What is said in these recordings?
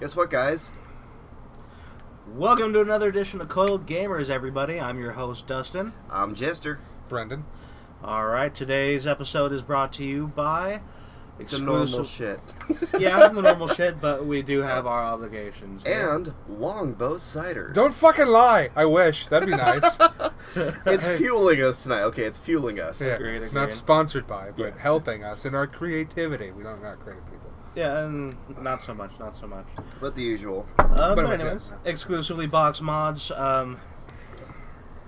Guess what, guys? Welcome to another edition of Coiled Gamers, everybody. I'm your host, Dustin. I'm Jester. Brendan. Alright, today's episode is brought to you by... The normal shit. Yeah, the normal shit, but we do have our obligations. And Longbow Ciders. Don't fucking lie. I wish. That'd be nice. It's fueling us tonight. Okay, it's fueling us. Yeah, Agreed. not sponsored by, but Yeah. helping us in our creativity. We don't not creative people. Yeah, and not so much. But the usual. But anyways, anyways, yeah. exclusively box mods,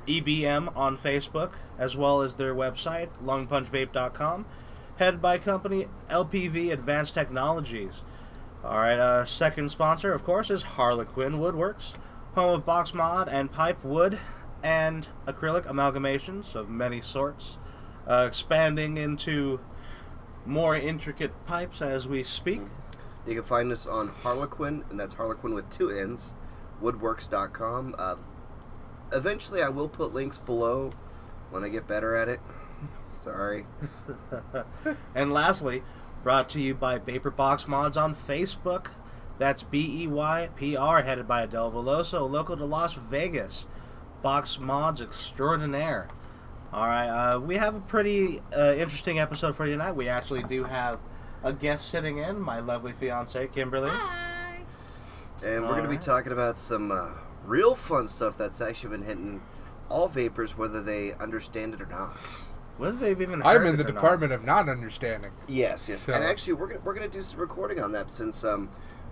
EBM on Facebook, as well as their website, longpunchvape.com, headed by company LPV Advanced Technologies. Alright, second sponsor, of course, is Harlequin Woodworks, home of box mod and pipe wood and acrylic amalgamations of many sorts, expanding into more intricate pipes as we speak. You can find us on Harlequin, and that's Harlequin with 2 N's, woodworks.com. Eventually, I will put links below when I get better at it. Sorry. And lastly, brought to you by Vapor Box Mods on Facebook. That's BEYPR, headed by Adele Veloso, local to Las Vegas. Box Mods Extraordinaire. Alright, we have a pretty interesting episode for you tonight. We actually do have a guest sitting in, my lovely fiancée, Kimberly. Hi. And we're going to be talking about some real fun stuff that's actually been hitting all vapors, whether they understand it or not. Whether they've even heard I'm in it the or not. department of not understanding. Yes. So- And actually, we're gonna do some recording on that since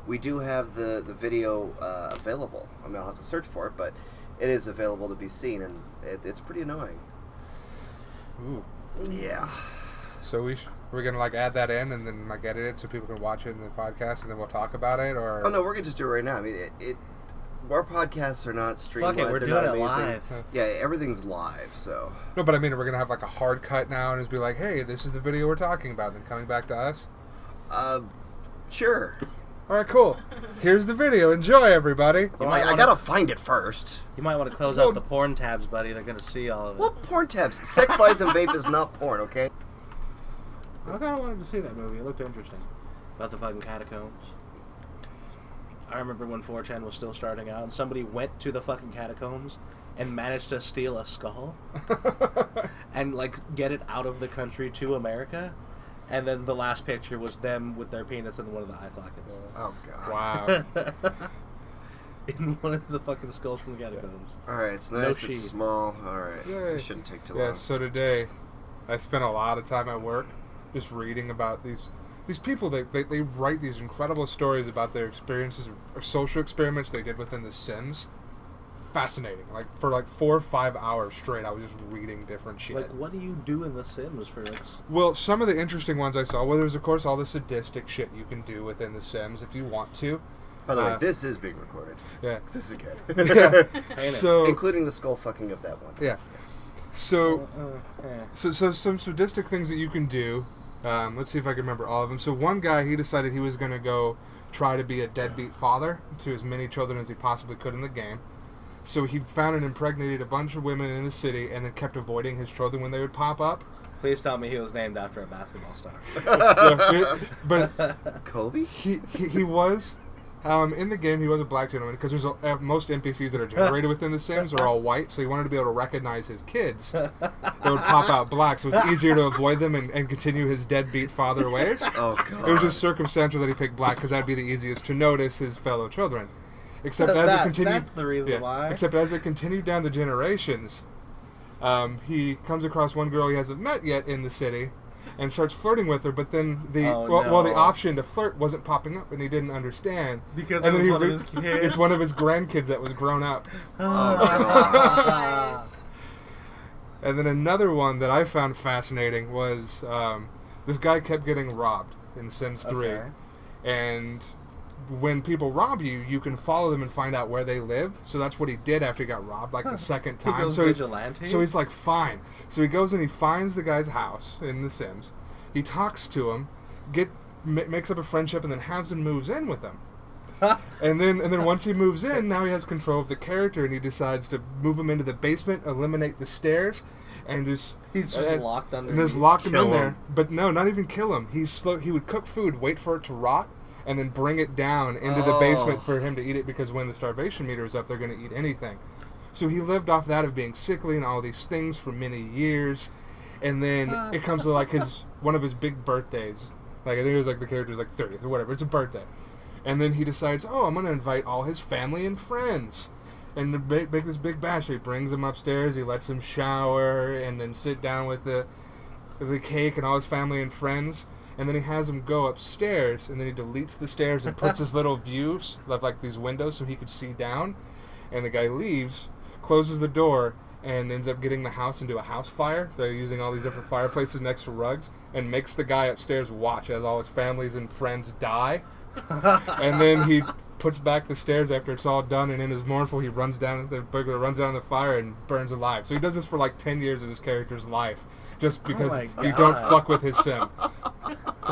we do have the video available. I mean, I'll have to search for it, but it is available to be seen, and it's pretty annoying. Ooh. Yeah. So we're gonna like add that in and then like edit it so people can watch it in the podcast and then we'll talk about it, or Oh no, we're gonna just do it right now. I mean, our podcasts are not streamlined. Fuck it, we're they're doing not it amazing. live. Yeah, everything's live. So No, but I mean we're gonna have like a hard cut now and just be like, hey, this is the video we're talking about, and then coming back to us. sure. All right, cool. Here's the video. Enjoy, everybody. Well, might I wanna- gotta find it first. You might want to close Well- out the porn tabs, buddy. They're going to see all of it. What porn tabs? Sex, lies, and vape is not porn. Okay. I kind of wanted to see that movie. It looked interesting. About the fucking catacombs. I remember when 4chan was still starting out, and somebody went to the fucking catacombs and managed to steal a skull and, like, get it out of the country to America. And then the last picture was them with their penis in one of the eye sockets. Oh god. Wow. In one of the fucking skulls from the catacombs. All right, it's No nice. sheath. It's small. All right. Yay. It shouldn't take too Yeah, long. so today I spent a lot of time at work just reading about these people. They write these incredible stories about their experiences or social experiments they did within The Sims. Fascinating. Like for like 4 or 5 hours straight, I was just reading different shit. Like, what do you do in The Sims for, like... Well, some of the interesting ones I saw, well, there's of course all the sadistic shit you can do within The Sims if you want to. By the way, this is being recorded. Yeah. This is good. Yeah. Heinous. So Including the skull fucking of that one. yeah. So eh. So some sadistic things that you can do. Let's see if I can remember all of them. So one guy, he decided he was going to go try to be a deadbeat father to as many children as he possibly could in the game. So he found and impregnated a bunch of women in the city and then kept avoiding his children when they would pop up. Please tell me he was named after a basketball star. But Kobe? he was... in the game, he was a black gentleman because there's most NPCs that are generated within The Sims are all white, so he wanted to be able to recognize his kids that would pop out black, so it's easier to avoid them and continue his deadbeat father ways. Oh god. It was just circumstantial that he picked black because that'd be the easiest to notice his fellow children. Except as it continued, that's the reason why. Except as it continued down the generations, he comes across one girl he hasn't met yet in the city. And starts flirting with her, but then the option to flirt wasn't popping up, and he didn't understand. Because and it then was one of his kids? It's one of his grandkids that was grown up. Oh god. And then another one that I found fascinating was this guy kept getting robbed in Sims 3, Okay. and when people rob you, you can follow them and find out where they live. So that's what he did after he got robbed, like the second He time. goes So vigilante? he's like, fine. So he goes and he finds the guy's house in The Sims. He talks to him, makes up a friendship, and then has him moves in with him. And then once he moves in, now he has control of the character, and he decides to move him into the basement, eliminate the stairs, and just He's just locked under. and just lock him Kill in there. him. But no, not even kill him. He would cook food, wait for it to rot, and then bring it down into the basement for him to eat it, because when the starvation meter is up, they're going to eat anything. So he lived off that of being sickly and all these things for many years. And then it comes to like one of his big birthdays. Like I think it was like the character's like 30th or whatever. It's a birthday. And then he decides, I'm going to invite all his family and friends. And to make this big bash, he brings them upstairs, he lets them shower, and then sit down with the cake and all his family and friends. And then he has them go upstairs, and then he deletes the stairs and puts his little views of like these windows so he could see down. And the guy leaves, closes the door, and ends up getting the house into a house fire. They're using all these different fireplaces next to rugs, and makes the guy upstairs watch as all his families and friends die. And then he puts back the stairs after it's all done, and in his mournful, the burglar runs down the fire and burns alive. So he does this for like 10 years of his character's life, just because you don't fuck with his sim.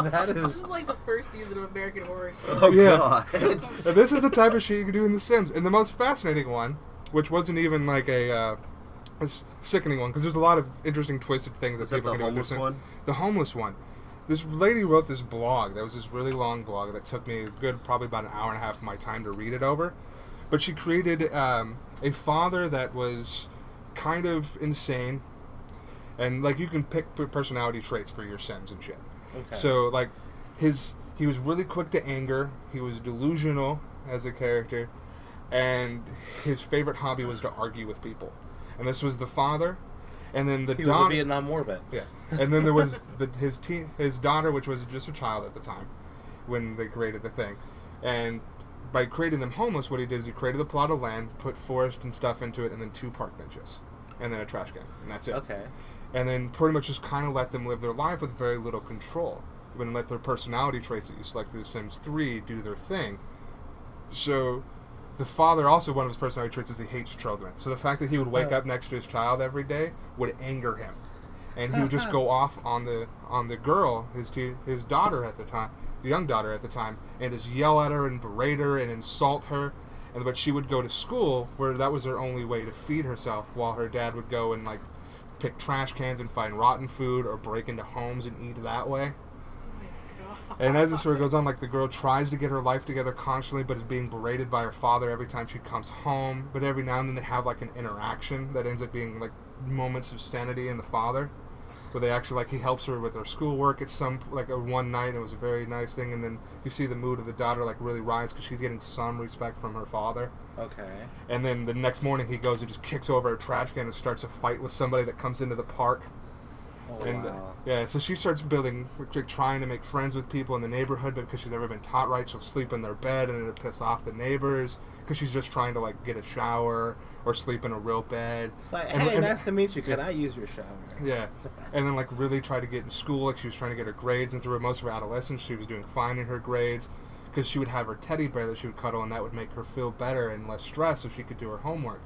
This is like the first season of American Horror Story. Oh, God. And this is the type of shit you can do in The Sims. And the most fascinating one, which wasn't even like a sickening one, because there's a lot of interesting twisted things that people can do. Is that the homeless one? The homeless one. This lady wrote this blog. That was this really long blog that took me probably about an hour and a half of my time to read it over. But she created a father that was kind of insane. And like you can pick personality traits for your Sims and shit. Okay. So like he was really quick to anger. He was delusional as a character, and his favorite hobby was to argue with people. And this was the father, and then the daughter. He was a Vietnam War vet. Yeah, and then there was his daughter, which was just a child at the time when they created the thing, and by creating them homeless, what he did is he created a plot of land, put forest and stuff into it, and then 2 park benches, and then a trash can, and that's it. Okay. And then pretty much just kind of let them live their life with very little control. And let their personality traits that you select through The Sims 3 do their thing. So the father, also one of his personality traits is he hates children. So the fact that he would wake up next to his child every day would anger him. And he would just go off on the girl, his daughter at the time, the young daughter at the time, and just yell at her and berate her and insult her. But she would go to school where that was her only way to feed herself, while her dad would go and like pick trash cans and find rotten food or break into homes and eat that way. And as the story goes on, like the girl tries to get her life together constantly, but is being berated by her father every time she comes home. But every now and then they have like an interaction that ends up being like moments of sanity in the father, where they actually like he helps her with her schoolwork at some one night. And it was a very nice thing, and then you see the mood of the daughter like really rise because she's getting some respect from her father. Okay. And then the next morning he goes and just kicks over a trash can and starts a fight with somebody that comes into the park. Oh, And wow. yeah, so she starts trying to make friends with people in the neighborhood, but because she's never been taught right, she'll sleep in their bed and it'll piss off the neighbors because she's just trying to like get a shower or sleep in a real bed. It's like, hey, nice to meet you. Could I use your shower? Yeah, and then like really try to get in school. Like she was trying to get her grades, and through most of her adolescence, she was doing fine in her grades because she would have her teddy bear that she would cuddle, and that would make her feel better and less stressed, so she could do her homework.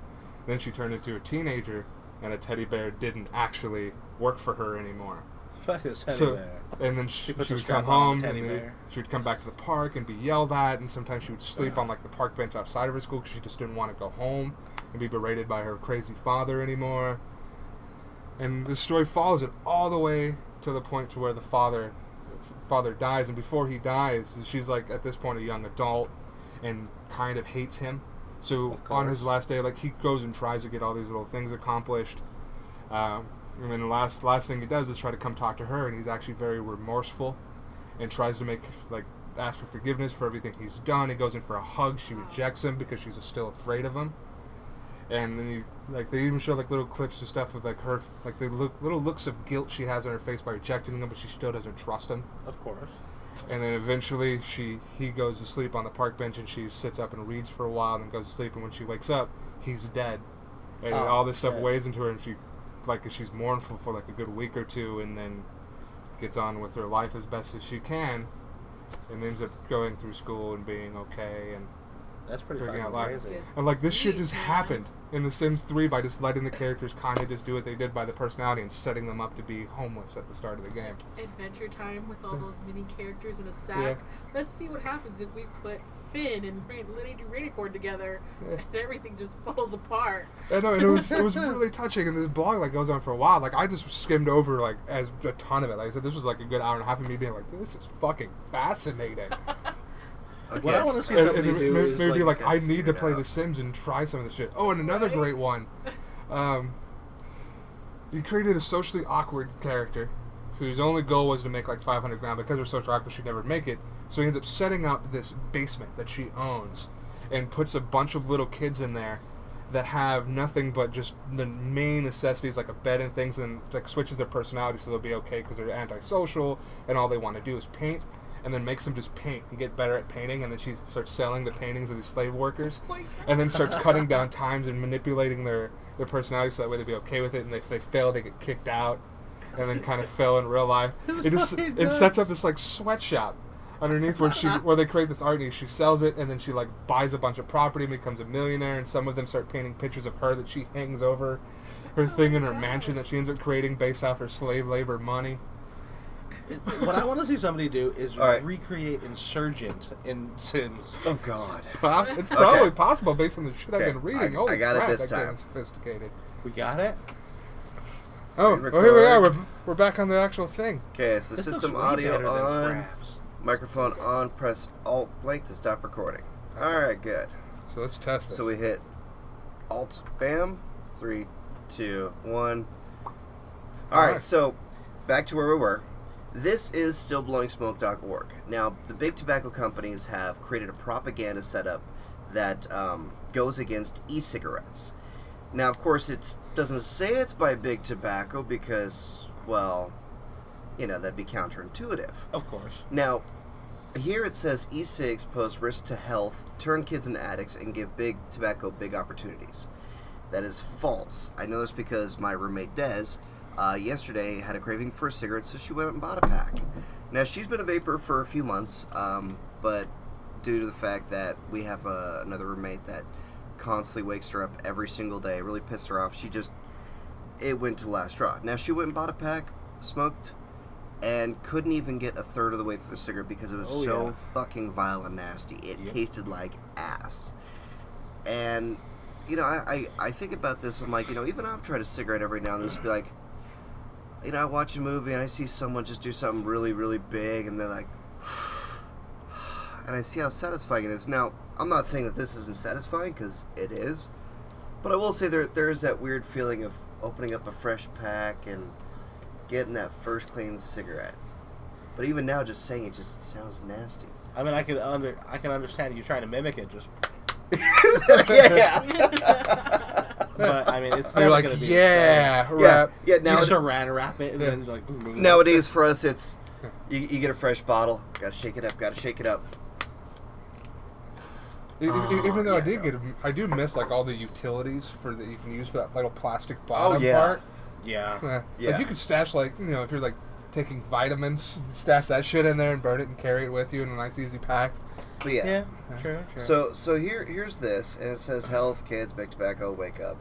Then she turned into a teenager, and a teddy bear didn't actually work for her anymore. Fuck this teddy bear. And then she would come home, and she would come back to the park and be yelled at, and sometimes she would sleep on like the park bench outside of her school because she just didn't want to go home and be berated by her crazy father anymore. And the story follows it all the way to the point to where the father dies, and before he dies, she's like at this point a young adult and kind of hates him. So on his last day, like he goes and tries to get all these little things accomplished. And then the last thing he does is try to come talk to her, and he's actually very remorseful and tries to ask for forgiveness for everything he's done. He goes in for a hug. She rejects him because she's still afraid of him. And then they even show like little clips of stuff with like her, like the little looks of guilt she has on her face by rejecting him, but she still doesn't trust him. Of course. And then eventually he goes to sleep on the park bench, and she sits up and reads for a while, and then goes to sleep. And when she wakes up, he's dead, and all this stuff weighs into her, and she's mournful for like a good week or two, and then gets on with her life as best as she can, and ends up going through school and being okay, and that's pretty crazy. And like this shit just happened in The Sims 3 by just letting the characters kind of just do what they did by the personality and setting them up to be homeless at the start of the game. Adventure time with all those mini characters in a sack. Yeah. Let's see what happens if we put Finn and Renicord together, and everything just falls apart. I know, and it was really touching, and this blog like goes on for a while. Like I just skimmed over like as a ton of it. Like I said, this was like a good hour and a half of me being like, this is fucking fascinating. Okay. What I want to see And somebody do is maybe like, gotta I need to figure it play out. The Sims and try some of the shit. Oh, and another Right? great one. He created a socially awkward character whose only goal was to make like 500 grand. Because her socially awkward, she'd never make it. So he ends up setting up this basement that she owns and puts a bunch of little kids in there that have nothing but just the main necessities like a bed and things, and like switches their personality so they'll be okay because they're antisocial and all they want to do is paint, and then makes them just paint and get better at painting, and then she starts selling the paintings of these slave workers, Oh my God. and then starts cutting down times and manipulating their personality so that way they'll be okay with it, and if they fail they get kicked out, and then kind of fail in real life. It sets up this like sweatshop underneath where they create this art, and she sells it, and then she like buys a bunch of property and becomes a millionaire, and some of them start painting pictures of her that she hangs over her thing in her mansion that she ends up creating based off her slave labor money. What I want to see somebody do is All right. recreate Insurgent in Sims. Oh God. It's probably possible based on the shit Okay, I've been reading. I Holy got it crap, this that game time. is sophisticated. We got it. Oh, Record. here we are. We're back on the actual thing. Okay, so This system looks way audio better than on, Fraps. microphone on. Press Alt blank to stop recording. All right, good. So let's test this. So we hit Alt, bam, 3, 2, 1. All right, so back to where we were. This is stillblowingsmoke.org. Now, the big tobacco companies have created a propaganda setup that goes against e-cigarettes. Now, of course, it doesn't say it's by big tobacco because, well, you know, that'd be counterintuitive. Of course. Now, here it says e-cigs pose risk to health, turn kids into addicts, and give big tobacco big opportunities. That is false. I know this because my roommate Des yesterday had a craving for a cigarette, so she went and bought a pack. Now, she's been a vapor for a few months, but due to the fact that we have another roommate that constantly wakes her up every single day, really pissed her off, it went to the last straw. Now, she went and bought a pack, smoked, and couldn't even get a third of the way through the cigarette because it was so fucking vile and nasty. It tasted like ass. And, you know, I think about this, I'm like, you know, even I've tried a cigarette every now and then, just be like, you know, I watch a movie and I see someone just do something really, really big, and they're like, and I see how satisfying it is. Now, I'm not saying that this isn't satisfying, because it is, but I will say there is that weird feeling of opening up a fresh pack and getting that first clean cigarette. But even now, just saying it just sounds nasty. I mean, I can understand you trying to mimic it, just. Yeah. But I mean, it's You're never like, gonna be. Yeah. rap. Yeah. You Now, saran wrap it and then you're like. nowadays for us, it's you get a fresh bottle. Gotta shake it up. Gotta shake it up. Even though yeah, I do miss like all the utilities that you can use for that little plastic bottom yeah. part. Yeah. Yeah. Like you could stash like, you know, if you're like taking vitamins, stash that shit in there and burn it and carry it with you in a nice easy pack. But yeah. Yeah. True. So here's this, and it says health, kids, big tobacco, wake up.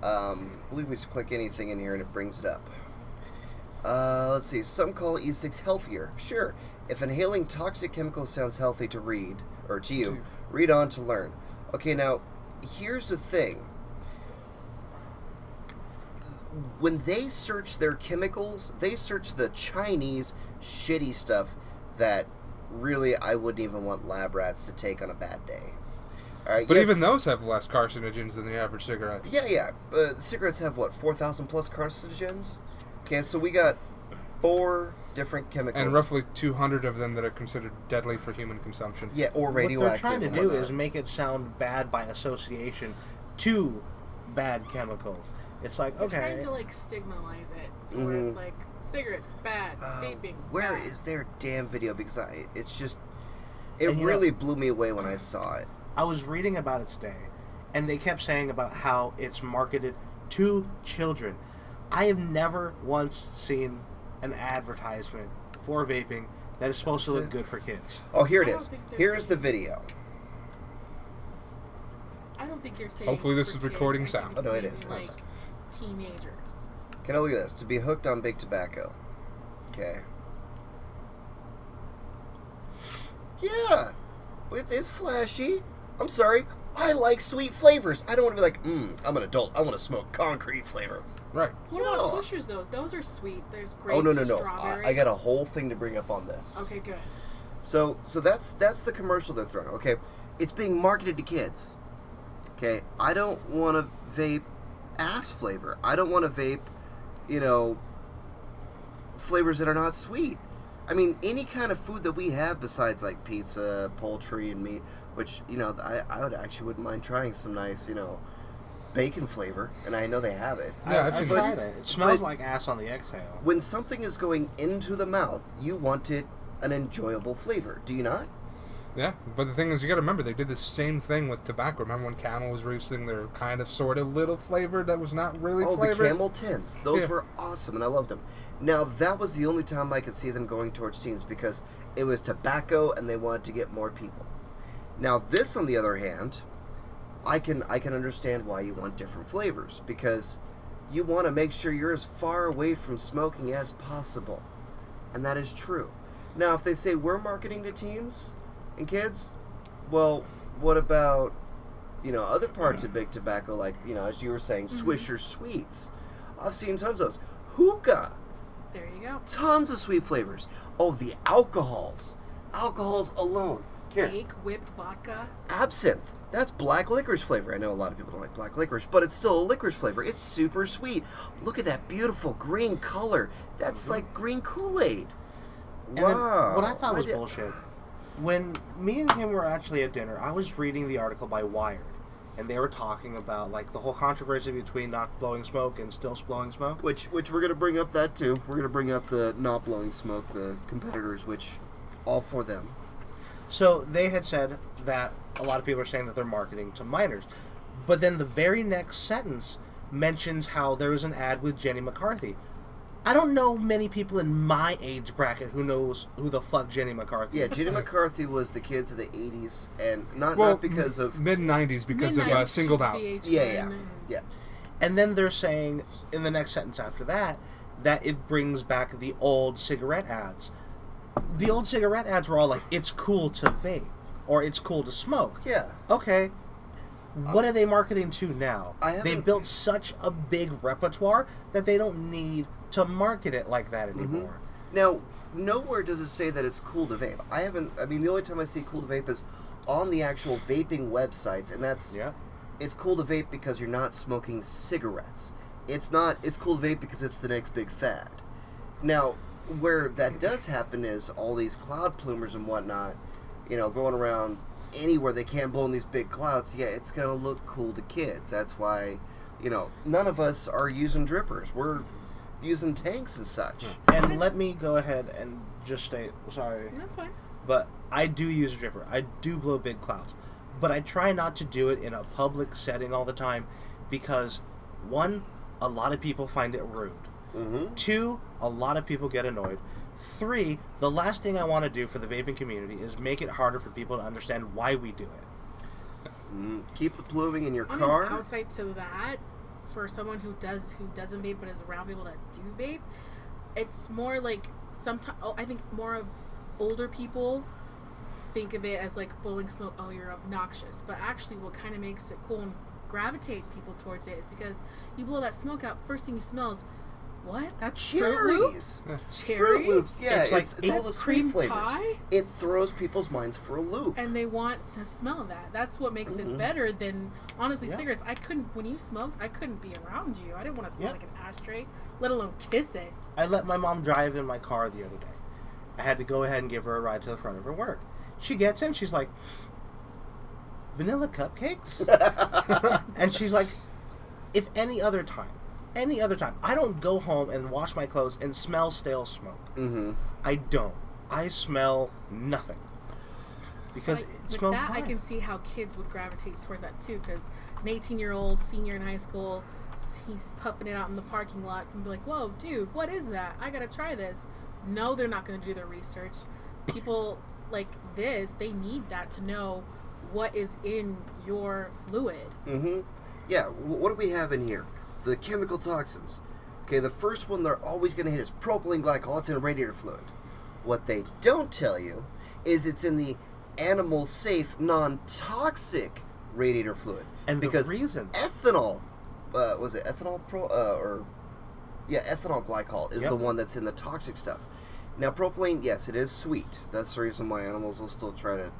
I believe we just click anything in here and it brings it up. Let's see. Some call e-cigs healthier. Sure. If inhaling toxic chemicals sounds healthy to read, or to you, read on to learn. Okay, now, here's the thing. When they search their chemicals, they search the Chinese shitty stuff that really I wouldn't even want lab rats to take on a bad day. All right, But yes, even those have less carcinogens than the average cigarette. Yeah. Cigarettes have, what, 4,000 plus carcinogens? Okay, so we got 4 different chemicals. And roughly 200 of them that are considered deadly for human consumption. Yeah, or What radioactive. they're trying to and do whatnot. is make it sound bad by association to bad chemicals. It's like, They're okay. trying to like stigmatize it to where Mhm. it's like cigarettes bad, vaping. Where bad. is their damn video? Because it's just, it And, you really know, blew me away when I saw it. I was reading about it today, and they kept saying about how it's marketed to children. I have never once seen an advertisement for vaping that is supposed to This is look it? good for kids. Oh, here it I don't is. think there's Here's the any- video. I don't think they're saying. Hopefully this for is kids. recording I think sound. it's Oh, no, it saying, is. Like teenagers. Okay, now look at this. To be hooked on big tobacco. Okay. Yeah. It's flashy. I'm sorry. I like sweet flavors. I don't want to be like, I'm an adult. I want to smoke concrete flavor. Right. What No. about Swishers though? Those are sweet. There's grape, Oh, no. strawberry. I got a whole thing to bring up on this. Okay, good. So that's the commercial they're throwing. Okay, it's being marketed to kids. Okay, I don't want to vape ass flavor. I don't want to vape, flavors that are not sweet. I mean, any kind of food that we have besides like pizza, poultry, and meat, which I wouldn't mind trying some nice bacon flavor, and I know they have it. Yeah, I've tried it. It smells like ass on the exhale. When something is going into the mouth, you want it an enjoyable flavor, do you not? Yeah, but the thing is, you got to remember they did the same thing with tobacco. Remember when Camel was releasing their kind of sort of little flavor that was not really flavored? The Camel Tints. Those were awesome, and I loved them. Now, that was the only time I could see them going towards teens because it was tobacco and they wanted to get more people. Now, this, on the other hand, I can understand why you want different flavors because you want to make sure you're as far away from smoking as possible. And that is true. Now, if they say we're marketing to teens and kids, well, what about, other parts of big tobacco, like, as you were saying, Swisher Sweets? I've seen tons of those. Hookah. There you go. Tons of sweet flavors. Oh, the alcohols. Alcohols alone. Here. Fake whipped vodka. Absinthe. That's black licorice flavor. I know a lot of people don't like black licorice, but it's still a licorice flavor. It's super sweet. Look at that beautiful green color. That's like green Kool-Aid. Wow. What I thought was bullshit. When me and him were actually at dinner, I was reading the article by Wired, and they were talking about like the whole controversy between not blowing smoke and still blowing smoke. Which we're going to bring up that too. We're going to bring up the not blowing smoke, the competitors, which all for them. So they had said that a lot of people are saying that they're marketing to minors. But then the very next sentence mentions how there was an ad with Jenny McCarthy. I don't know many people in my age bracket who knows who the fuck Jenny McCarthy is. Yeah, Jenny McCarthy was the kids of the 80s, and not because of... Mid-90s because of Singled Out. Yeah. And then they're saying, in the next sentence after that it brings back the old cigarette ads. The old cigarette ads were all like, it's cool to vape, or it's cool to smoke. Yeah. Okay. What are they marketing to now? They've built such a big repertoire that they don't need to market it like that anymore. Now, nowhere does it say that it's cool to vape. The only time I see cool to vape is on the actual vaping websites, and that's... Yeah. It's cool to vape because you're not smoking cigarettes. It's cool to vape because it's the next big fad. Now, where that does happen is all these cloud plumers and whatnot, going around anywhere they can blow in these big clouds. Yeah, it's going to look cool to kids. That's why, none of us are using drippers. We're using tanks and such. And let me go ahead and just state, sorry. That's fine. But I do use a dripper. I do blow big clouds. But I try not to do it in a public setting all the time because, one, a lot of people find it rude. Mm-hmm. 2, a lot of people get annoyed. 3, the last thing I want to do for the vaping community is make it harder for people to understand why we do it. Keep the pluming in your On car. an outside to that, for someone who doesn't vape but is around people that do vape, it's more like sometimes I think more of older people think of it as like blowing smoke. Oh, you're obnoxious. But actually, what kind of makes it cool and gravitates people towards it is because you blow that smoke out. First thing you smell is what? That's Fruit Loops. Cherries. Fruit Loops. Yeah, it's all the sweet cream flavors. Pie? It throws people's minds for a loop. And they want the smell of that. That's what makes it better than, honestly, cigarettes. When you smoked, I couldn't be around you. I didn't want to smell like an ashtray, let alone kiss it. I let my mom drive in my car the other day. I had to go ahead and give her a ride to the front of her work. She gets in, she's like, vanilla cupcakes? And she's like, if any other time, I don't go home and wash my clothes and smell stale smoke. Mm-hmm. I don't. I smell nothing. Because it smells that, fine. I can see how kids would gravitate towards that too, because an 18-year-old senior in high school, he's puffing it out in the parking lots and be like, whoa, dude, what is that? I gotta try this. No, they're not going to do their research. People like this, they need that to know what is in your fluid. Mm-hmm. Yeah, what do we have in here? The chemical toxins. Okay, the first one they're always going to hit is propylene glycol. It's in radiator fluid. What they don't tell you is it's in the animal-safe, non-toxic radiator fluid. And because the reason... ethanol, was it ethanol ethanol glycol is the one that's in the toxic stuff. Now, propylene, yes, it is sweet. That's the reason why animals will still try to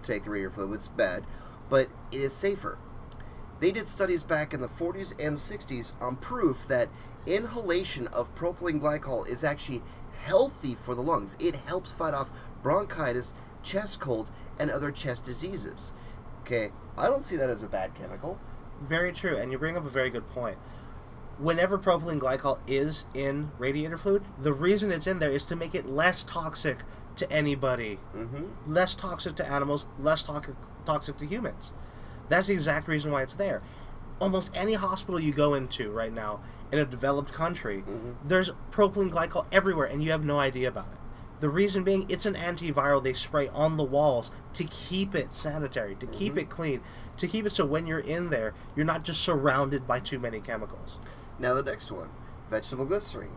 take the radiator fluid. It's bad, but it is safer. They did studies back in the 40s and 60s on proof that inhalation of propylene glycol is actually healthy for the lungs. It helps fight off bronchitis, chest colds, and other chest diseases. Okay, I don't see that as a bad chemical. Very true, and you bring up a very good point. Whenever propylene glycol is in radiator fluid, the reason it's in there is to make it less toxic to anybody. Mm-hmm. Less toxic to animals, less toxic to humans. That's the exact reason why it's there. Almost any hospital you go into right now in a developed country, there's propylene glycol everywhere, and you have no idea about it. The reason being, it's an antiviral they spray on the walls to keep it sanitary, to keep it clean, to keep it so when you're in there, you're not just surrounded by too many chemicals. Now the next one, vegetable glycerin.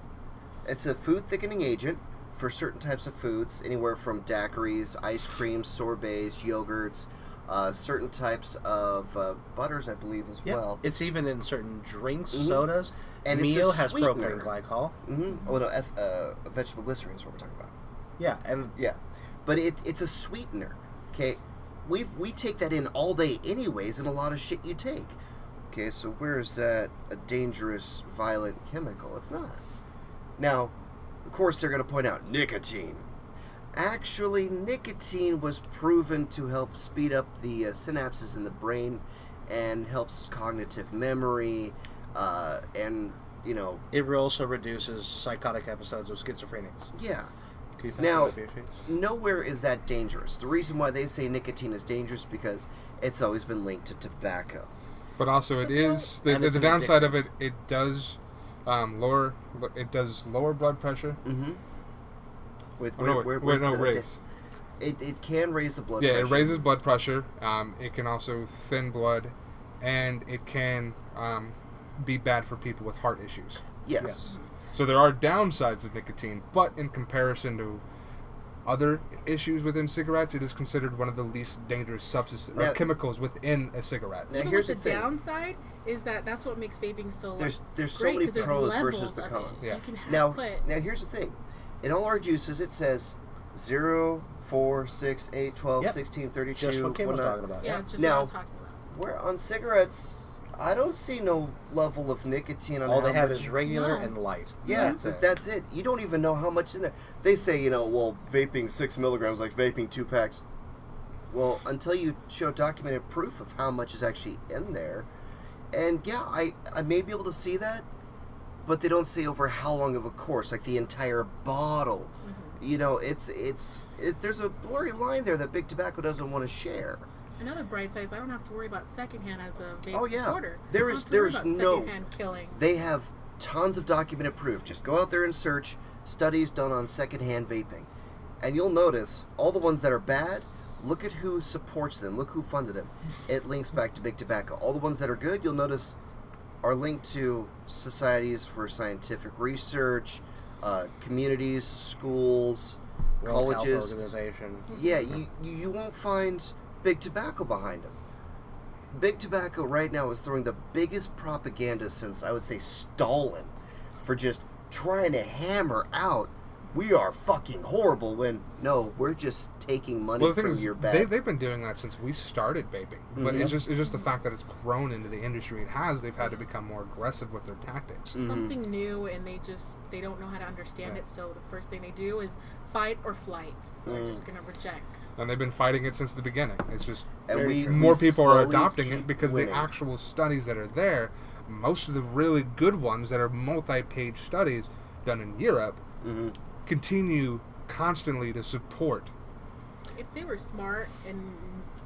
It's a food thickening agent for certain types of foods, anywhere from daiquiris, ice creams, sorbets, yogurts, certain types of butters, I believe, as well. It's even in certain drinks, sodas. And meal it's a has sweetener. propylene glycol. Oh no, vegetable glycerin is what we're talking about. Yeah, and Yeah, but it's a sweetener. Okay, we take that in all day anyways, in a lot of shit you take. Okay, so where is that a dangerous, violent chemical? It's not. Now, of course, they're going to point out nicotine. Actually, nicotine was proven to help speed up the synapses in the brain and helps cognitive memory, and, you know... it also reduces psychotic episodes of schizophrenia. Yeah. Can you pass Now, that beer, please? nowhere is that dangerous. The reason why they say nicotine is dangerous because it's always been linked to tobacco. But also, it is And the it's downside addictive. of it. It does lower blood pressure. Mm-hmm. Wait, Raise. It can raise the blood Yeah, pressure. it raises blood pressure. It can also thin blood, and it can be bad for people with heart issues. Yes. So there are downsides of nicotine, but in comparison to other issues within cigarettes, it is considered one of the least dangerous substances or Now- chemicals within a cigarette. Now, Even here's with the the thing. downside is that's what makes vaping so There's so great, many 'cause there's pros levels versus the of cons. it. Yeah. You can Now, put here's the thing. In all our juices, it says 0, 4, 6, 8, 12, Yep. 16, 32, Just what Kim was 19. talking about. yeah, it's just Now- what I was talking about. Where on cigarettes, I don't see no level of nicotine on All how they have much- is regular No. and light. Yeah, That's it. that's it. You don't even know how much in there. They say, well, vaping 6 milligrams, like vaping 2 packs. Well, until you show documented proof of how much is actually in there. And yeah, I may be able to see that, but they don't say over how long of a course, like the entire bottle. You know, there's a blurry line there that Big Tobacco doesn't want to share. Another bright side is I don't have to worry about secondhand as a vape Oh, yeah. supporter. There I is- don't have to worry there is about no- secondhand killing. They have tons of documented proof. Just go out there and search studies done on secondhand vaping. And you'll notice all the ones that are bad, look at who supports them. Look who funded them. It links back to Big Tobacco. All the ones that are good, you'll notice, are linked to societies for scientific research, communities, schools, World Health colleges. Organization. Yeah, you won't find Big Tobacco behind them. Big Tobacco right now is throwing the biggest propaganda since, I would say, Stalin, for just trying to hammer out, we are fucking horrible, when, no, we're just taking money Well, the thing from is, your bag. they've been doing that since we started vaping. But it's just the fact that it's grown into the industry it has. They've had to become more aggressive with their tactics. Something new, and they don't know how to understand Yeah. it. So the first thing they do is fight or flight. So they're just gonna reject. And they've been fighting it since the beginning. It's just And we more people are slowly adopting it because winning. the actual studies that are there, most of the really good ones that are multi-page studies done in Europe, continue constantly to support. If they were smart and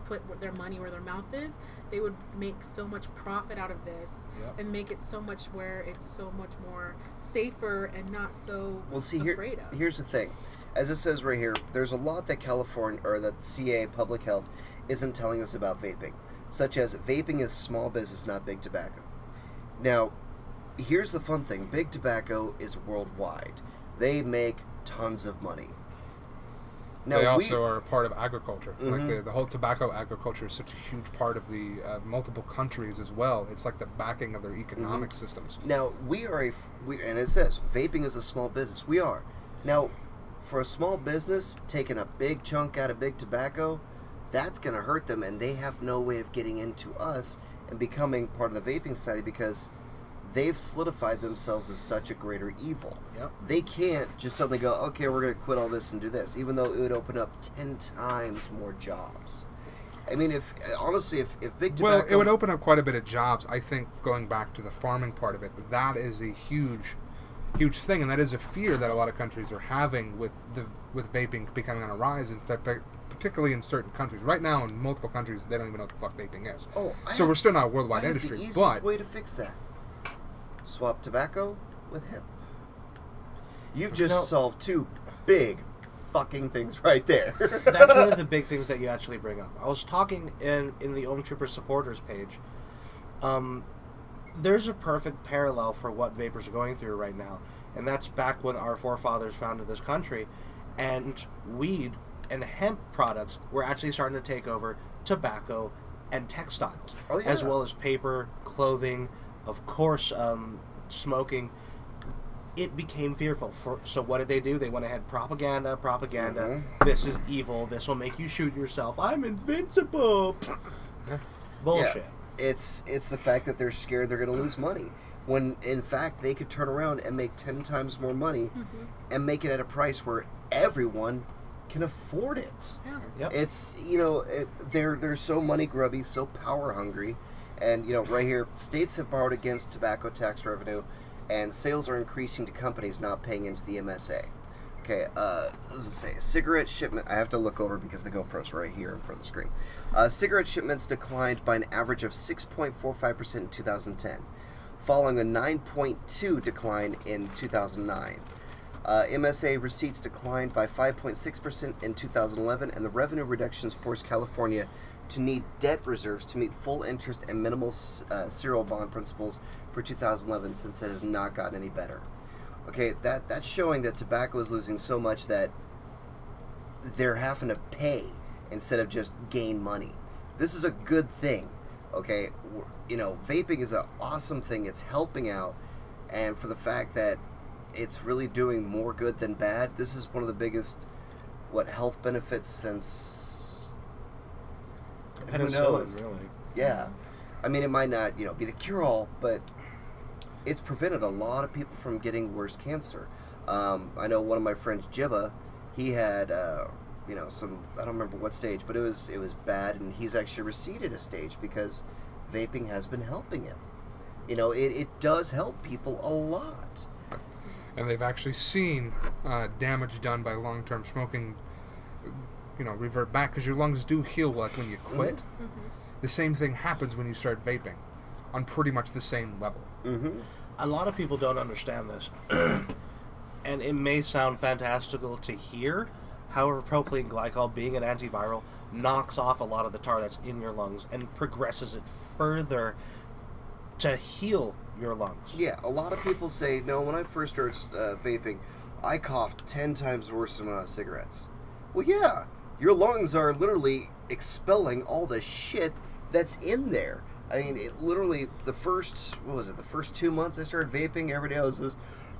put their money where their mouth is, they would make so much profit out of this Yep. and make it so much where it's so much more safer and not so Well, see, afraid of. here's the thing. As it says right here, there's a lot that California, or that CA Public Health, isn't telling us about vaping, such as vaping is small business, not big tobacco. Now, here's the fun thing. Big Tobacco is worldwide. They make tons of money. Now, They also are a part of agriculture. Like Mhm. the whole tobacco agriculture is such a huge part of the multiple countries as well. It's like the backing of their economic systems. Now, and it says vaping is a small business. We are. Now, for a small business, taking a big chunk out of big tobacco, that's going to hurt them, and they have no way of getting into us and becoming part of the vaping society because they've solidified themselves as such a greater evil. Yep. They can't just suddenly go, okay, we're going to quit all this and do this, even though it would open up 10 times more jobs. I mean, if big tobacco... Well, it would open up quite a bit of jobs. I think going back to the farming part of it, that is a huge thing, and that is a fear that a lot of countries are having with vaping becoming on a rise, and particularly in certain countries. Right now, in multiple countries, they don't even know what the fuck vaping is. So we're still not a worldwide industry. The easiest way to fix that: swap tobacco with hemp. You've just solved two big fucking things right there. That's one of the big things that you actually bring up. I was talking in the Ohm Trooper supporters page. There's a perfect parallel for what vapors are going through right now, and that's back when our forefathers founded this country, and weed and hemp products were actually starting to take over tobacco and textiles, as well as paper, clothing, of course, smoking. It became fearful. So what did they do? They went ahead, propaganda. Mm-hmm. This is evil. This will make you shoot yourself. I'm invincible. Bullshit. Yeah. It's the fact that they're scared they're going to lose money, when in fact they could turn around and make 10 times more money and make it at a price where everyone can afford it. Yeah. Yep. It's, they're so money grubby, so power hungry, and right here, states have borrowed against tobacco tax revenue, and sales are increasing to companies not paying into the MSA. Okay, what does it say? Cigarette shipment. I have to look over because the GoPro's right here in front of the screen. Cigarette shipments declined by an average of 6.45% in 2010, following a 9.2% decline in 2009. MSA receipts declined by 5.6% in 2011, and the revenue reductions forced California to need debt reserves to meet full interest and minimal serial bond principles for 2011, since it has not gotten any better. Okay, that's showing that tobacco is losing so much that they're having to pay instead of just gain money. This is a good thing, okay? Vaping is an awesome thing. It's helping out, and for the fact that it's really doing more good than bad, this is one of the biggest, health benefits since... Who knows? Really. Yeah. I mean, it might not, be the cure-all, but it's prevented a lot of people from getting worse cancer. I know one of my friends, Jibba, he had, some, I don't remember what stage, but it was bad, and he's actually receded a stage because vaping has been helping him. It does help people a lot. And they've actually seen damage done by long-term smoking, revert back, because your lungs do heal like when you quit. Mm-hmm. The same thing happens when you start vaping, on pretty much the same level. Mm-hmm. A lot of people don't understand this, and it may sound fantastical to hear. However, propylene glycol, being an antiviral, knocks off a lot of the tar that's in your lungs and progresses it further to heal your lungs. Yeah, a lot of people say, no, when I first started vaping, I coughed 10 times worse than when I was cigarettes. Well, yeah, your lungs are literally expelling all the shit that's in there. I mean, it literally, the first 2 months I started vaping, every day I was just,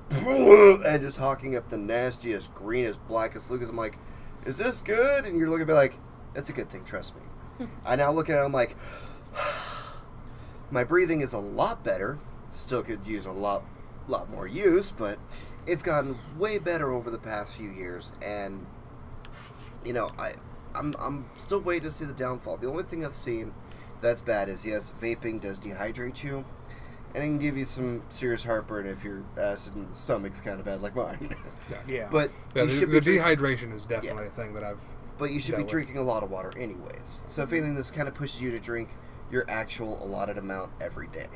and just hawking up the nastiest, greenest, blackest Lucas. I'm like, is this good? And you're looking at me like, that's a good thing, trust me. I now look at it, I'm like, my breathing is a lot better. Still could use a lot more use, but it's gotten way better over the past few years. And, I'm still waiting to see the downfall. The only thing I've seen that's bad is, yes, vaping does dehydrate you, and it can give you some serious heartburn if your acid in the stomach's kind of bad like mine. Yeah. But Yeah, you should the be dehydration is definitely a thing that I've... But you should be dealt with. drinking a lot of water anyways. So if anything, this kind of pushes you to drink your actual allotted amount every day.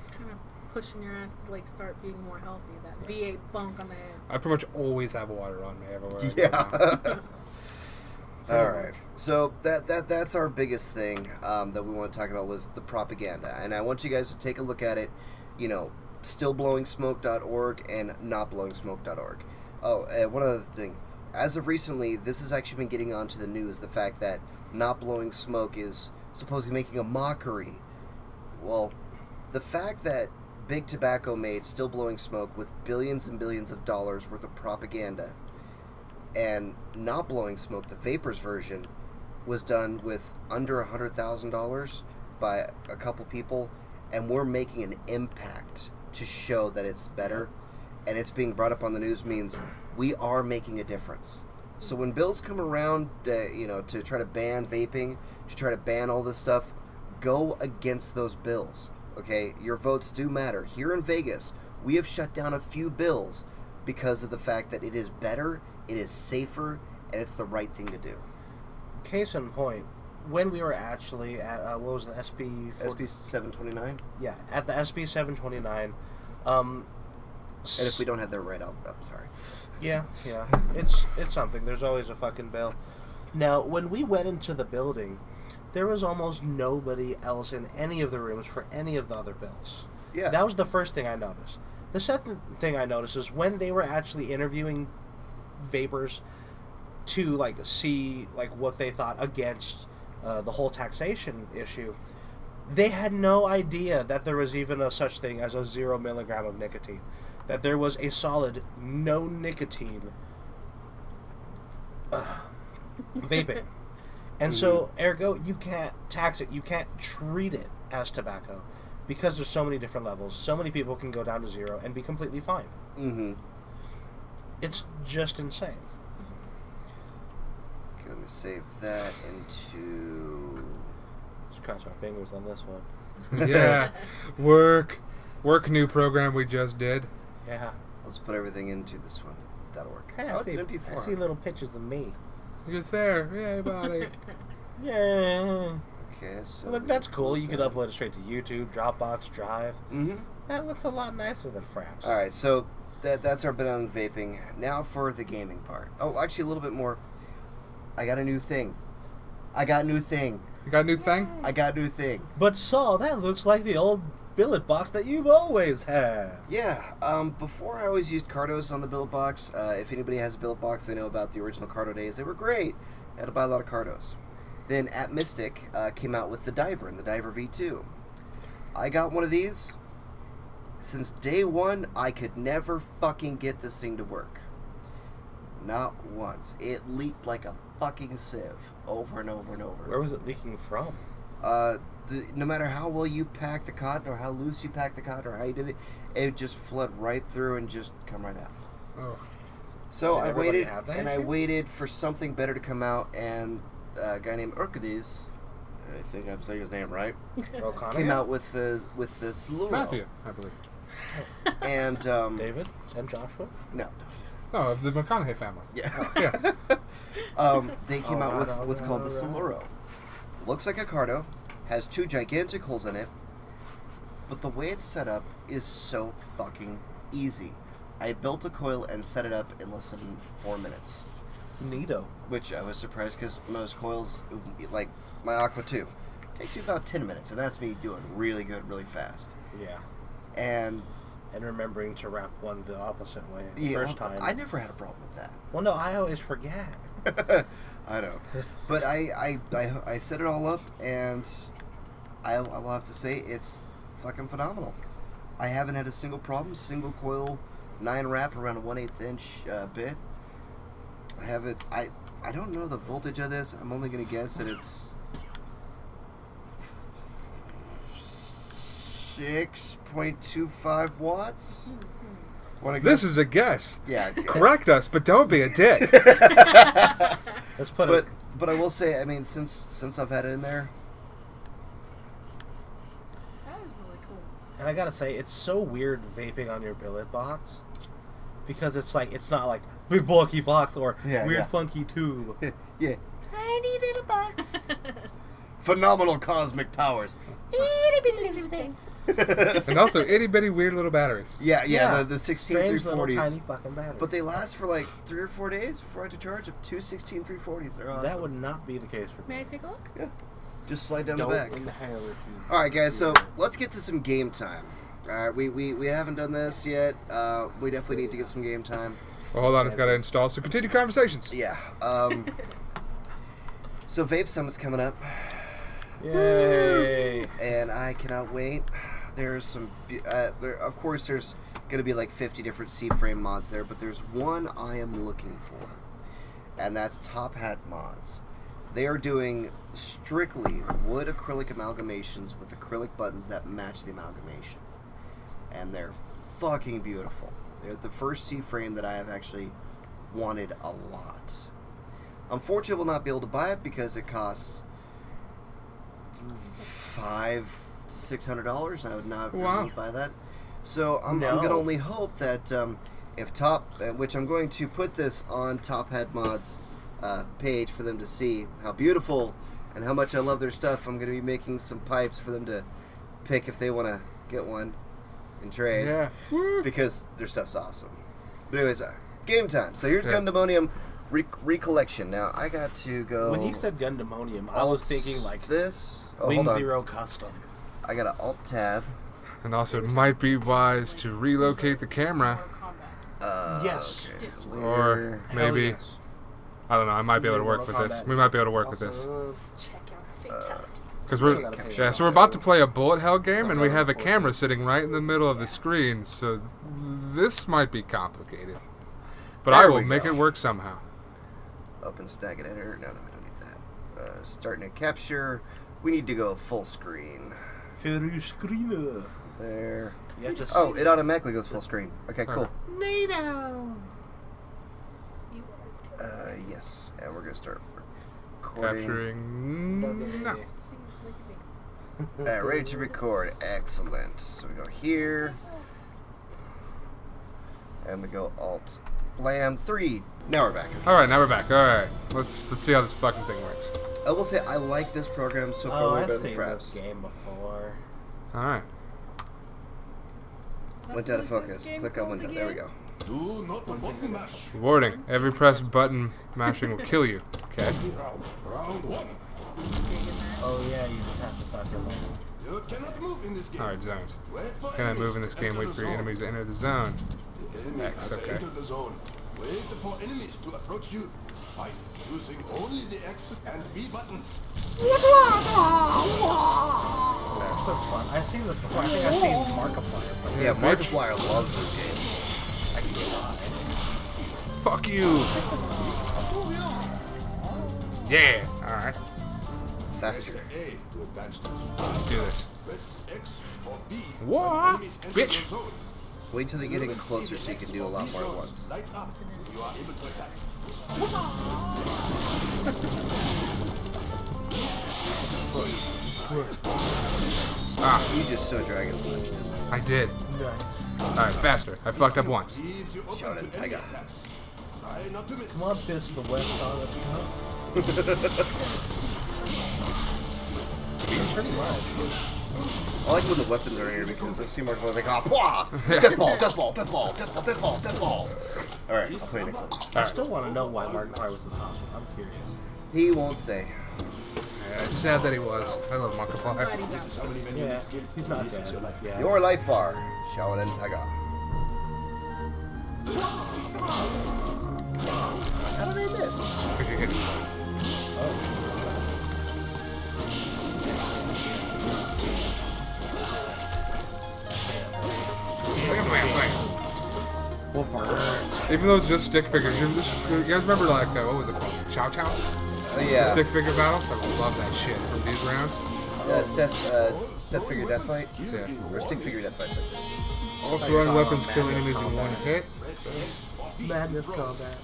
It's kind of pushing your ass to start being more healthy. That V8 bunk on the head. I pretty much always have water on me everywhere I go now. Yeah. All right. So that's our biggest thing that we want to talk about was the propaganda, and I want you guys to take a look at it. Stillblowingsmoke.org and notblowingsmoke.org. Oh, one other thing. As of recently, this has actually been getting onto the news. The fact that Not Blowing Smoke is supposedly making a mockery. Well, the fact that Big Tobacco made Still Blowing Smoke with billions and billions of dollars worth of propaganda And not blowing smoke, the Vapors version was done with under $100,000 by a couple people, and we're making an impact to show that it's better, and it's being brought up on the news means we are making a difference. So when bills come around, to try to ban vaping, to try to ban all this stuff, go against those bills. Okay, your votes do matter. Here in Vegas, we have shut down a few bills because of the fact that it is better, it is safer, and it's the right thing to do. Case in point, when we were actually at what was the SB 729. Yeah, at the SB 729. And if we don't have that right, I'm sorry. Yeah, it's something. There's always a fucking bill. Now, when we went into the building, there was almost nobody else in any of the rooms for any of the other bills. Yeah. That was the first thing I noticed. The second thing I noticed is when they were actually interviewing vapors to see what they thought against the whole taxation issue, they had no idea that there was even a such thing as a 0 milligram of nicotine. That there was a solid no nicotine vaping. And so, ergo, you can't tax it. You can't treat it as tobacco because there's so many different levels. So many people can go down to 0 and be completely fine. Mm-hmm. It's just insane. Okay, let me save that into... Just cross my fingers on this one. Yeah. Work new program we just did. Yeah. Let's put everything into this one. That'll work. Hey, Oh, it's an MP4. I see little pictures of me. You're there. Yay, buddy. Yeah. Okay, so... Look, that's cool. You could upload it straight to YouTube, Dropbox, Drive. Mm-hmm. That looks a lot nicer than Fraps. Alright, so that's our bit on vaping. Now for the gaming part. Oh, actually a little bit more. I got a new thing. You got a new thing? I got a new thing. But Saul, that looks like the old billet box that you've always had. Yeah, before I always used Cardos on the billet box. If anybody has a billet box, they know about the original Cardo days. They were great. I had to buy a lot of Cardos. Then at Mystic came out with the Diver and the Diver V2. I got one of these. Since day one, I could never fucking get this thing to work. Not once. It leaked like a fucking sieve over and over and over. Where was it leaking from? No matter how well you pack the cotton or how loose you pack the cotton or how you did it, it would just flood right through and just come right out. Oh. So Did I everybody waited, have that and I issue? waited for something better to come out, and a guy named Urquidez, I think I'm saying his name right, O'Connor? came out with the Soluro. Matthew, I believe. And David and Joshua? no. Oh, of the McConaughey family. Yeah. Yeah. They came out with what's called the Soluro. Looks like a Cardo, has 2 gigantic holes in it, but the way it's set up is so fucking easy. I built a coil and set it up in less than 4 minutes. Neato. Which I was surprised because most coils, like my Aqua 2, takes me about 10 minutes, and that's me doing really good, really fast. Yeah. And remembering to wrap one the opposite way the yeah, first time. I never had a problem with that. Well, no, I always forget. I know. But I set it all up, and I will have to say it's fucking phenomenal. I haven't had a single problem. Single coil, 9 wrap around a 1/8 inch bit. I have it. I don't know the voltage of this. I'm only gonna guess that it's 6.25 watts. This is a guess. Yeah. Correct us, but don't be a dick. Let's put it. But I will say, I mean, since I've had it in there, That is really cool. And I gotta say, it's so weird vaping on your billet box. Because it's not like big bulky box or weird funky tube. yeah, tiny little box, phenomenal cosmic powers, And also itty bitty weird little batteries. Yeah, the 16 Strange little 340s. tiny fucking battery. But they last for like 3 or 4 days before I have to charge up 2 16 340s. They're awesome. That would not be the case for me. May I take a look? Yeah. Just slide down Don't the back. inhale if you... Alright guys, so let's get to some game time. Alright, we haven't done this yet. We definitely need to get some game time. Well, hold on, it's got to install. So continue conversations. Yeah. So Vape Summit's coming up. Yay! And I cannot wait. There's some, of course, there's going to be like 50 different C-frame mods there, but there's one I am looking for. and that's Top Hat Mods. They are doing strictly wood acrylic amalgamations with acrylic buttons that match the amalgamation. And they're fucking beautiful. They're the first C-frame that I have actually wanted a lot. Unfortunately, I will not be able to buy it because it costs $500 to $600, and I would not be able to buy that. So I'm going to only hope that if which I'm going to put this on Top Hat Mods page for them to see how beautiful and how much I love their stuff. I'm going to be making some pipes for them to pick if they want to get one and trade. Yeah. Because their stuff's awesome. But anyways, game time. So here's Gundamonium Recollection. Now I got to go. When you said Gundamonium, I was thinking like this. Wing Zero Custom. I got an Alt Tab. And also, it might be wise to relocate the camera. Yes. Okay. Or maybe, yes. I don't know, I might be able to work with this. We might be able to work with this. Check out fatalities. Because so we're about to play a bullet hell game, and we have a camera sitting right in the middle of the screen, so this might be complicated. But I will make it work somehow. Open stack editor. No, I don't need that. Starting to capture. We need to go full screen. Full screen. There. Oh, it automatically goes full screen. Okay, cool. NATO. Yes, and we're gonna start recording. Capturing. No. Ready to record. Excellent. So we go here, and we go Alt Blam 3. Now we're back. All right, now we're back. All right, let's see how this fucking thing works. I will say I like this program so far. I've seen this game before. All right. Went out of focus. Click on window. There we go. Do not button mash. Warning: every press button mashing will kill you. Okay. Round one. Oh yeah, you just have to fucking win. You cannot move in this game. All right, zones. Wait for Can I enemies move in this to game? enter Wait the for your zone. enemies to enter the zone. The enemy X, has okay. entered the zone. Wait for enemies to approach you. Fight using only the X and B buttons. That's so fun. I've seen this before. I think I've seen Markiplier play. Yeah, bitch. Markiplier loves this game. I can't lie. Fuck you. Yeah. All right. Faster. Press A to advance to. Let's do this. Press X or B. What? when enemies enter Bitch. the zone. Wait till they get in closer so you can do a lot more at once. Light up. You are able to attack. You just so Dragon Punched him. I did. All right, faster. I fucked up once. Leaves you open Shout to it, enemy Tiger. attacks. Try not to miss. Come on, Fist of the West. Oh, let's go. Pretty much. I like when the weapons are in here because I've seen Markiplier like, oh, pwah! Death ball, death ball, death ball, death ball, death ball, death ball. Alright, I'll play next one. I still want to know why Markiplier was impossible. I'm curious. He won't say. Yeah, it's sad that he was. I love Markiplier. This is how many men Yeah, you need to kill. he's not This is dead. your life. Yeah. Your life bar, Shaolin Tiger. How did I miss? Because you hit him twice. Oh. Well, burn. Even though it's just stick figures, you guys remember like what was it called? Chow Chow? Oh, The yeah. stick figure battles. I love that shit from these rounds. It's Death Figure Death Fight. Yeah. Or Stick Figure Death Fight. That's it. All throwing weapons kill enemies in one hit. Madness combat.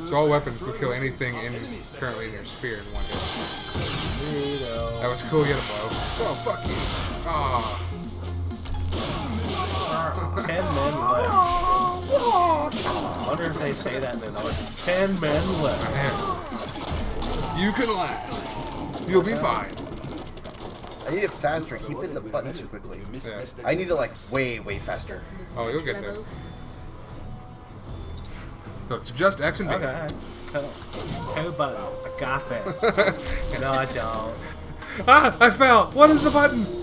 So all weapons will kill anything currently in your sphere in one hit. That was cool. You had a blow. Oh fuck you. Ah. 10 men left. I wonder if they say that in the noise. 10 men left. Man. You can last. You'll be fine. I need it faster. I keep hitting the button too quickly. Yeah. I need it like way faster. Oh, you'll get there. So it's just X and B. Okay. Two button. I got that. No, I don't. Ah! I fell. What is the buttons?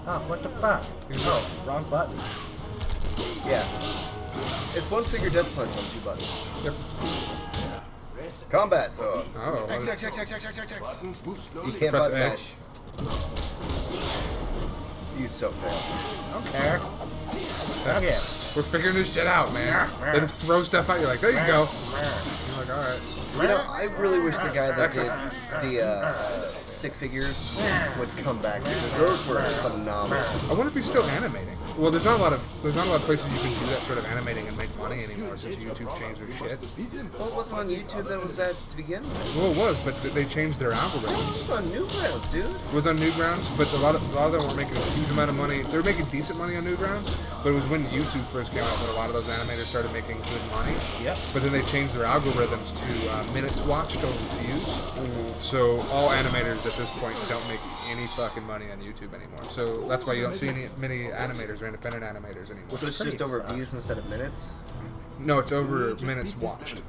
Oh, what the fuck? Oh, wrong button. Yeah. It's one figure death punch on 2 buttons. Yep. Combat, so. Oh. X, X, X, X, X, X, X, X. Buttons move You slowly. can't Press button A. mash. You so fail. I don't care. Okay. We're figuring this shit out, man. They just throw stuff at you like, there you go. You're like, all right. You know, I really wish the guy that did the stick figures would come back because those were phenomenal. I wonder if he's still animating. Well, there's not a lot of places you can do that sort of animating and make money anymore since YouTube changed their shit. Well, it wasn't on YouTube that was that to begin with. Well, it was, but they changed their It algorithms. was on Newgrounds, dude. It was on Newgrounds, but a lot of them were making a huge amount of money. They were making decent money on Newgrounds, but it was when YouTube first came out that a lot of those animators started making good money. Yep. But then they changed their algorithms to minutes watched over views. So all animators at this point don't make any fucking money on YouTube anymore. So that's why you don't see many animators or independent animators anymore. So it's just over views instead of minutes? No, it's over minutes watched.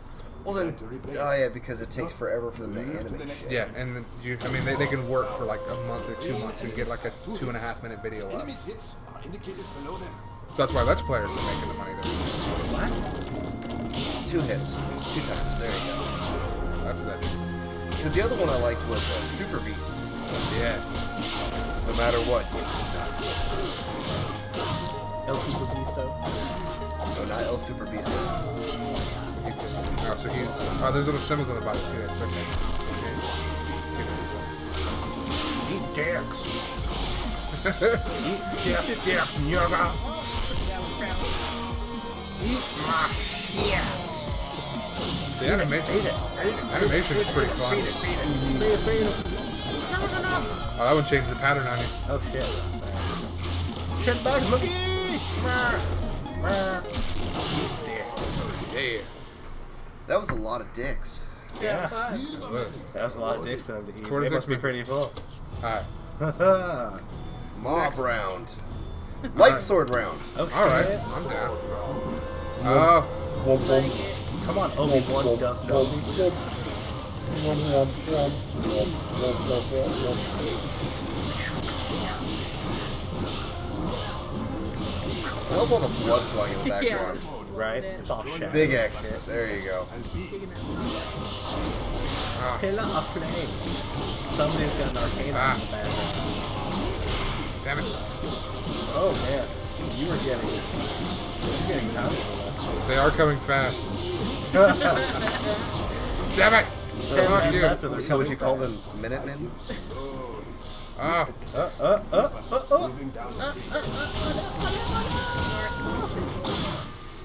Well then, oh yeah, because it takes forever for them to animate shit. Yeah, and then they can work for like a month or 2 months and get like a 2.5 minute video up. Enemy's hits are indicated below them. So that's why Let's Players are making the money there. What? 2 hits. 2 times. There you go. That's what that is. Because the other one I liked was Super Beast. Yeah. No matter what, you could not. El Super Beasto. No, not El Super Beast. Oh, so he's. Oh, there's little symbols on the bottom too. It's okay. Eat dicks. Eat dicks, nigga. Eat my shit. The animation is pretty fun. Oh, that one changed the pattern on you. Oh shit. Shit bags, Mookie! Yeah. That was a lot of dicks. Yeah. Look. That was a lot of dicks for them to eat. 46 They must be pretty full. Alright. Mob round. Light sword round. Okay. Alright. I'm down. Oh. Come on, Obi-Wan Duck Dog. I love all the blood flowing in the background. Right? It's all shit. Big X. There you go. Ah. Pillar of flame. Somebody's got an arcane in the background. Damn it. Oh man, you're getting pounded. They are coming fast. Damn it! So, Fuck you. so would you call them Minutemen? Ah. Moving down the street.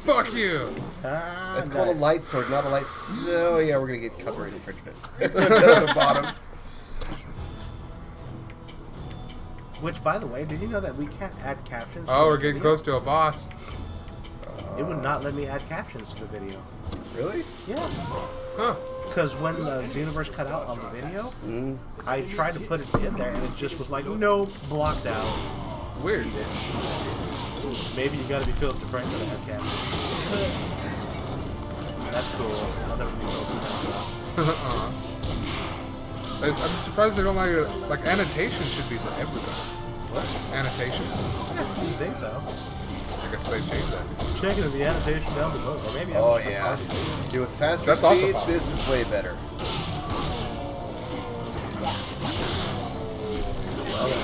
Fuck you! It's called a light sword, not a light. Oh yeah, we're gonna get copyright infringement. It's at the bottom. Which, by the way, did you know that we can't add captions? Oh, to we're the getting video? close to a boss. It would not let me add captions to the video. Really? Yeah. Huh. Because when the Xenoverse cut out on the video, Mm. I tried to put it in there and it just was like, nope, blocked out. Weird. Maybe you gotta be Philip DeFranco to have captions. That's cool. I'll never be Philip DeFranco. I'm surprised they don't like it. Like, annotations should be for everybody. What? Annotations. Yeah, you think so? I guess they changed that. Check into the annotation down below. Or maybe I'm Oh just yeah. retarded. See, with faster That's also speed, possible. this is way better.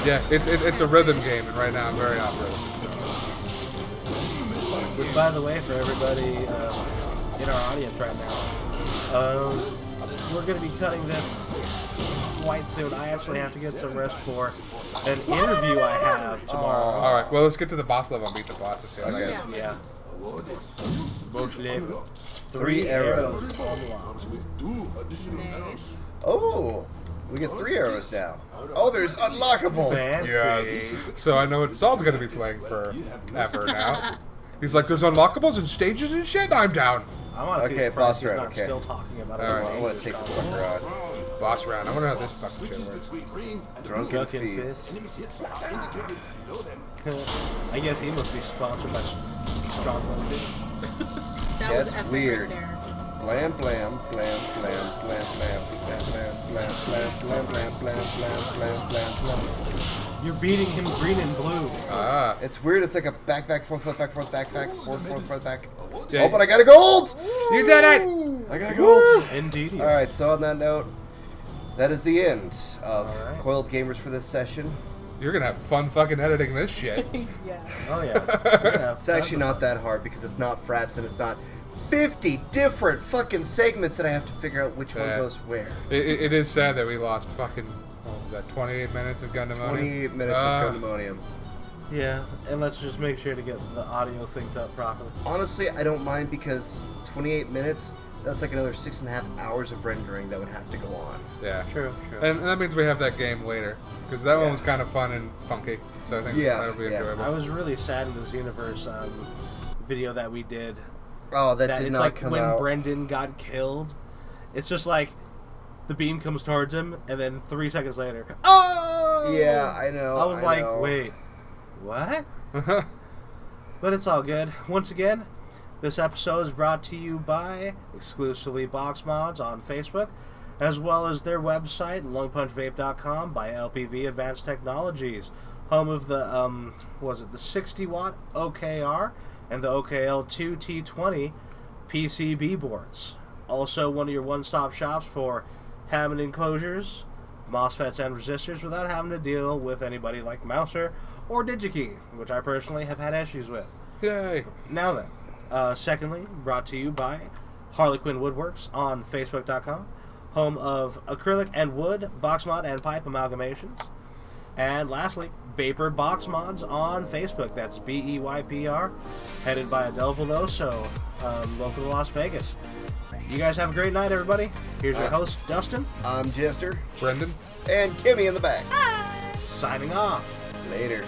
Yeah, it's a rhythm game, and right now I'm very off rhythm. Which, by the way, for everybody in our audience right now, we're going to be cutting this quite soon. I actually have to get some rest for an interview I have tomorrow. All right, well, let's get to the boss level and beat the boss and see how that Okay. goes. Yeah. Mostly 3 arrows. on the wall. With 2 additional arrows. Nice. Oh, we get 3 arrows now. Oh, there's unlockables. Fancy. Yes. So I know what Saul's going to be playing for ever now. He's like, there's unlockables and stages and shit. I'm down. I want to see Okay, if boss he's round, not okay. still talking about All it. right, I want to take this fucker out. Boss round. I wonder how this fucking shit works. Between green and Drunken Drunken Feast. Fist. enemy's hits are indicated below them. I guess he must be sponsored by Strong Limited. That That's was epic weird. Right there. Blam, blam, blam, blam, blam, blam, blam, blam, blam, blam, blam, blam, blam, blam, blam, blam. You're beating him green and blue. Ah. It's weird. It's like a back, forth, back, forth, back, forth, back. Yeah. Oh, but I got a gold! You did it! I got a gold! Indeed. All right, so on that note, that is the end of All right. Coiled Gamers for this session. You're gonna have fun fucking editing this shit. Yeah. Oh yeah. It's actually not that hard because it's not fraps and it's not 50 different fucking segments that I have to figure out which one Yeah. goes where. It is sad that we lost fucking, what was that, 28 minutes of Gundamonium? 28 minutes of Gundamonium. Yeah, and let's just make sure to get the audio synced up properly. Honestly, I don't mind because 28 minutes, that's like another 6.5 hours of rendering that would have to go on. Yeah. True. And that means we have that game later. Because that one Yeah. was kind of fun and funky. So I think Yeah, that'll be yeah. enjoyable. I was really sad in this universe video that we did. Oh, that did it's not like come when out. Brendan got killed. It's just like the beam comes towards him, and then 3 seconds later, oh! Yeah, I know. I was like, know. wait, what? But it's all good. Once again, this episode is brought to you by exclusively Box Mods on Facebook, as well as their website, lungpunchvape.com, by LPV Advanced Technologies, home of the, the 60-watt OKR and the OKL2 T20 PCB boards. Also, one of your one-stop shops for Hammond enclosures, MOSFETs, and resistors without having to deal with anybody like Mouser or DigiKey, which I personally have had issues with. Yay. Now then, secondly, brought to you by Harlequin Woodworks on Facebook.com, home of acrylic and wood, box mod, and pipe amalgamations. And lastly, Vapor Box Mods on Facebook. That's BEYPR, headed by Adele Veloso, local to Las Vegas. You guys have a great night, everybody. Here's your host, Dustin, I'm Jester. Brendan? And Kimmy in the back. signing off. Later.